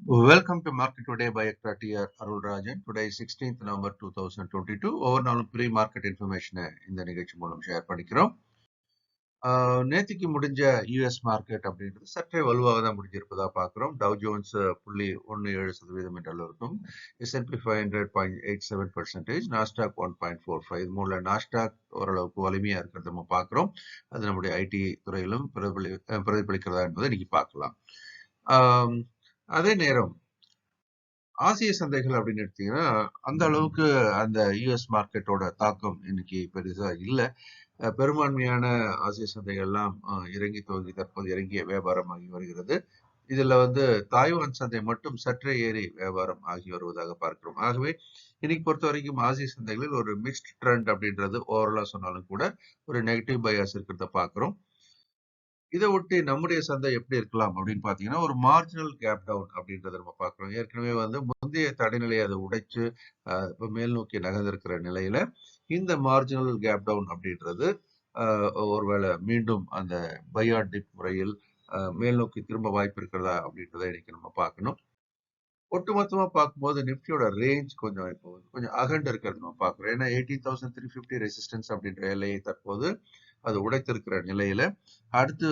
Welcome to Market Today by ECTRA Arulrajhan. Today is 16th November 2022. Overall pre-market information இந்த நிகழ்ச்சி மூலம் share பண்ணிக்கிறோம். நேத்திக்கு முடிஞ்ச யூஎஸ் மார்க்கெட் அப்படின்றது சற்றே வலுவாக தான் முடிஞ்சிருப்பதா பார்க்குறோம். டவ் ஜோன்ஸ் 0.17% என்ற அளவுக்கும், S&P 500 0.87%, நாஸ்டாக் 1.45. இது மூலம் நாஸ்டாக் ஓரளவுக்கு வலிமையா இருக்கிறத நம்ம பார்க்குறோம். அது நம்முடைய ஐடி துறையிலும் பிரதிபலிக்கிறதா என்பதை இன்னைக்கு பார்க்கலாம். அதே நேரம் ஆசிய சந்தைகள் அப்படின்னு எடுத்தீங்கன்னா அந்த அளவுக்கு அந்த யூஎஸ் மார்க்கெட்டோட தாக்கம் இன்னைக்கு பெருசா இல்லை. பெரும்பான்மையான ஆசிய சந்தைகள்லாம் இறங்கி துவங்கி தற்போது இறங்கிய வியாபாரமாகி வருகிறது. இதுல தாய்வான் சந்தை மட்டும் சற்றே ஏறி வியாபாரம் ஆகி வருவதாக பார்க்கிறோம். ஆகவே இன்னைக்கு பொறுத்த வரைக்கும் ஆசிய சந்தைகளில் ஒரு மிக்ஸ்ட் ட்ரெண்ட் அப்படின்றது ஓவரலா சொன்னாலும் கூட ஒரு நெகட்டிவ் பயாஸ் இருக்கிறத பார்க்கிறோம். இதை ஒட்டி நம்முடைய சந்தை எப்படி இருக்கலாம் அப்படின்னு பாத்தீங்கன்னா, ஒரு மார்ஜினல் கேப் டவுன் அப்படின்றத நம்ம பார்க்கிறோம். ஏற்கனவே முந்தைய தடைநிலையை அதை உடைச்சு இப்ப மேல் நோக்கி நகர்ந்திருக்கிற நிலையில இந்த மார்ஜினல் கேப் டவுன் அப்படின்றது ஒருவேளை மீண்டும் அந்த பையாட் டிப் முறையில் மேல் நோக்கி திரும்ப வாய்ப்பு இருக்கிறதா அப்படின்றத இன்னைக்கு நம்ம பார்க்கணும். ஒட்டுமொத்தமா பார்க்கும்போது நிப்டியோட ரேஞ்ச் கொஞ்சம் அகண்டு இருக்கிறது நம்ம பார்க்கிறோம். ஏன்னா 18,350 ரெசிஸ்டன்ஸ் அப்படின்ற எல்லையை தற்போது அது உடைத்திருக்கிற நிலையில அடுத்து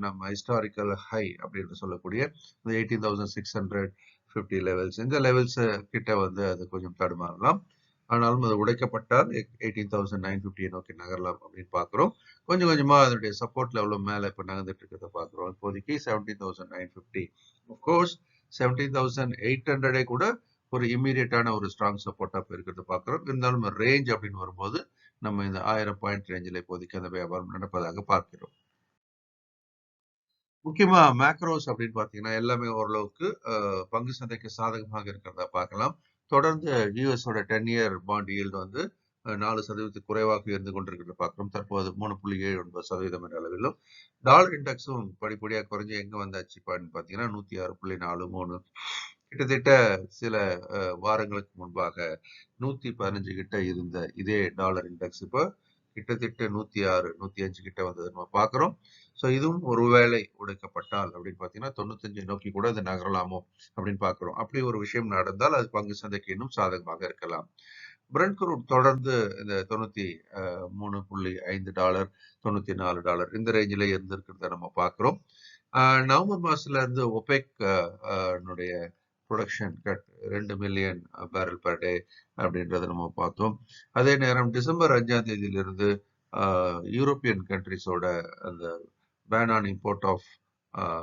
நம்ம ஹிஸ்டாரிக்கல் ஹை அப்படின்னு சொல்லக்கூடிய 18,650 லெவல்ஸ், இந்த லெவல்ஸ் கிட்ட அது கொஞ்சம் தடுமாறலாம். ஆனாலும் அது உடைக்கப்பட்டால் 18,950 நோக்கி நகரலாம் அப்படின்னு பாக்குறோம். கொஞ்சம் கொஞ்சமா அதனுடைய சப்போர்ட் லெவலும் மேல இப்ப நகர்ந்துட்டு இருக்கிறத பாக்குறோம். இப்போதைக்கு 17,950. அப்கோர்ஸ் 17,800 கூட ஒரு இம்மீடியட்டான ஒரு ஸ்ட்ராங் சப்போர்ட்டா இருக்கிறத பாக்குறோம். இருந்தாலும் ரேஞ்ச் அப்படின்னு வரும்போது நம்ம இந்த 1000 பாயிண்ட் ரேஞ்சில் இப்போதைக்கு அந்த வியாபாரம் நடப்பதாக பார்க்கிறோம். முக்கியமா மேக்ரோஸ் அப்படின்னு பாத்தீங்கன்னா எல்லாமே ஓரளவுக்கு பங்கு சந்தைக்கு சாதகமாக இருக்கிறதா பார்க்கலாம். தொடர்ந்து யூஎஸோட 10-year பாண்ட் ஈல்டு 4% குறைவாக இருந்து கொண்டிருக்கிறத பார்க்கிறோம். தற்போது 3.79% என்ற அளவிலும் டாலர் இண்டெக்ஸும் படிப்படியாக குறைஞ்சு எங்க வந்தாச்சு பாத்தீங்கன்னா 106.43. கிட்டத்தட்ட சில வாரங்களுக்கு முன்பாக 115 கிட்ட இருந்த இதே டாலர் இண்டெக்ஸ் இப்போ கிட்டத்தட்ட 106, 105 கிட்ட வந்தது நம்ம பார்க்கிறோம். ஸோ இதுவும் ஒருவேளை உடைக்கப்பட்டால் அப்படின்னு பார்த்தீங்கன்னா 95 நோக்கி கூட அது நகரலாமோ அப்படின்னு பார்க்கிறோம். அப்படி ஒரு விஷயம் நடந்தால் அது பங்கு சந்தைக்கு இன்னும் சாதகமாக இருக்கலாம். பிரெண்ட் குரூட் தொடர்ந்து இந்த $93.5, $94 இந்த ரேஞ்சில இருந்திருக்கிறத நம்ம பார்க்கிறோம். நவம்பர் மாசத்துல இருந்து OPEC production cut 2 million barrel per day அப்படின்றத நம்ம பார்த்தோம். அதே நேரம் டிசம்பர் 5ஆம் தேதியிலிருந்து யூரோப்பியன் கண்ட்ரிஸோட அந்த ban on import of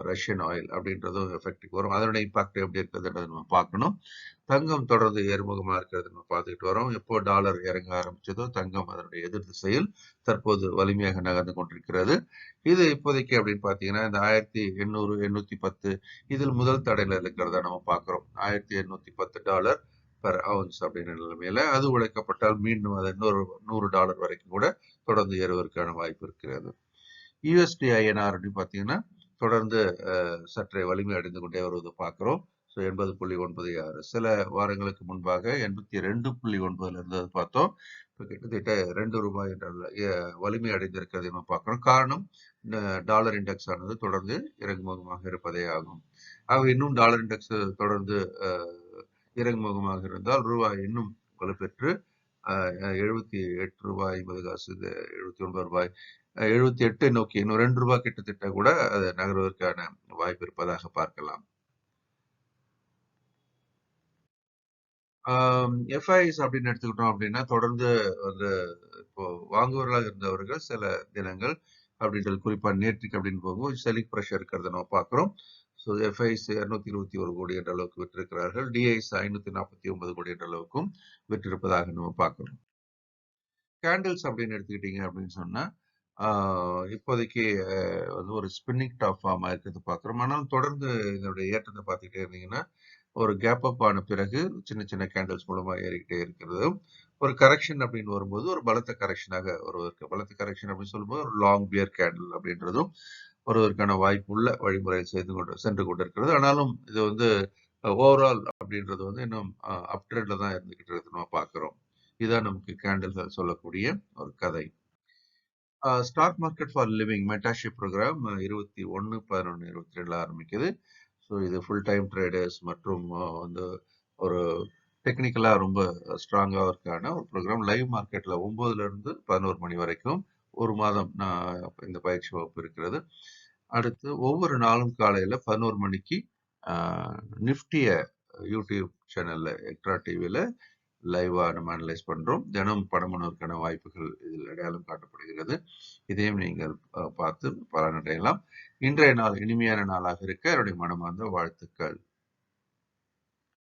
Russian oil அப்படின்றதும் எஃபெக்டுக்கு வரும். அதனுடைய இம்பாக்ட் எப்படி இருக்கிறதுன்றதை நம்ம பார்க்கணும். தங்கம் தொடர்ந்து ஏறுமுகமா இருக்கிறது நம்ம பார்த்துக்கிட்டு வரோம். எப்போ டாலர் இறங்க ஆரம்பிச்சதோ தங்கம் அதனுடைய எதிர் திசையில் தற்போது வலிமையாக நகர்ந்து கொண்டிருக்கிறது. இது இப்போதைக்கு அப்படின்னு பாத்தீங்கன்னா இந்த 1800, 810 இதில் முதல் தடையில இருக்கிறதா நம்ம பார்க்கிறோம். $1810 பெர் அவுன்ஸ் அப்படின்ற நிலைமையில அது உடைக்கப்பட்டால் மீண்டும் அது இன்னொரு $100 வரைக்கும் கூட தொடர்ந்து ஏறுவதற்கான வாய்ப்பு இருக்கிறது. யூஎஸ்டி ஐஎன்ஆர் அப்படின்னு பாத்தீங்கன்னா தொடர்ந்து சற்றே வலிமை அடைந்து கொண்டே வருவதை பார்க்கிறோம். 80.96 சில வாரங்களுக்கு முன்பாக 82.9 இருந்தது பார்த்தோம். இப்போ கிட்டத்தட்ட ₹2 என்ற வலிமை அடைந்திருக்கிறது நம்ம பார்க்கிறோம். காரணம் டாலர் இண்டெக்ஸ் ஆனது தொடர்ந்து இறங்குமுகமாக இருப்பதே ஆகும். ஆக இன்னும் டாலர் இண்டெக்ஸ் தொடர்ந்து இறங்குமுகமாக இருந்தால் ரூபாய் இன்னும் வலுப்பெற்று ₹78.50, ₹79, 78 நோக்கி இன்னும் ₹2 கிட்டத்தட்ட கூட அது நகர்வதற்கான வாய்ப்பு இருப்பதாக பார்க்கலாம். எஃப்ஐஸ் அப்படின்னு எடுத்துக்கிட்டோம் அப்படின்னா தொடர்ந்து இப்போ வாங்குவவர்களாக இருந்தவர்கள் சில தினங்கள் அப்படின்றது குறிப்பா நேற்றுக்கு அப்படின்னு போகும்போது செல்லிங் ப்ரெஷர் இருக்கிறத நம்ம பார்க்கிறோம். ஸோ எஃப்ஐஸ் 221 கோடி என்ற அளவுக்கு விற்றிருக்கிறார்கள். டிஐஸ் 549 கோடி என்ற அளவுக்கும் விற்றிருப்பதாக நம்ம பார்க்கிறோம். கேண்டில்ஸ் அப்படின்னு எடுத்துக்கிட்டீங்க அப்படின்னு சொன்னா இப்போதைக்கு ஒரு ஸ்பின்னிங் டாப் ஃபார்மா இருக்கிறது பார்க்குறோம். ஆனால் தொடர்ந்து இதனுடைய ஏற்றத்தை பார்த்துக்கிட்டே இருந்தீங்கன்னா ஒரு கேப் அப் ஆன பிறகு சின்ன சின்ன கேண்டில்ஸ் மூலமா ஏறிக்கிட்டே இருக்கிறது. ஒரு கரெக்ஷன் அப்படின்னு வரும்போது ஒரு பலத்த கரெக்ஷனாக வருவதற்கு பலத்த கரெக்ஷன் அப்படின்னு சொல்லும்போது ஒரு லாங் பியர் கேண்டில் அப்படின்றதும் வருவதற்கான வாய்ப்பு உள்ள வழிமுறையில் சென்று கொண்டிருக்கிறது. ஆனாலும் இது ஓவரால் அப்படின்றது இன்னும் அப் ட்ரெண்ட்ல தான் இருந்துகிட்டு இருக்கு நம்ம பார்க்கிறோம். இதுதான் நமக்கு கேண்டில்ஸ் சொல்லக்கூடிய ஒரு கதை. Stock market for living mentorship program 21/11/22 ஆரம்பிக்குது. ஸோ இது ஃபுல் டைம் ட்ரேடர்ஸ் மற்றும் வந்து ஒரு டெக்னிக்கலாக ரொம்ப ஸ்ட்ராங்காக இருக்கான ஒரு ப்ரோக்ராம். லைவ் மார்க்கெட்டில் 9லேருந்து 11 மணி வரைக்கும் ஒரு மாதம் நான் இந்த பயிற்சி வகுப்பு இருக்கிறது. அடுத்து ஒவ்வொரு நாளும் காலையில் 11 மணிக்கு நிஃப்டிய யூடியூப் சேனலில் எக்ட்ரா டிவியில் லைவாக நம்ம அனலைஸ் பண்ணுறோம். தினம் பணமுனருக்கான வாய்ப்புகள் இதில் அடையாளம் காட்டப்படுகிறது. இதையும் நீங்கள் பார்த்து பலனடையலாம். இன்றைய நாள் இனிமையான நாளாக இருக்க என்னுடைய மனமார்ந்த வாழ்த்துக்கள்.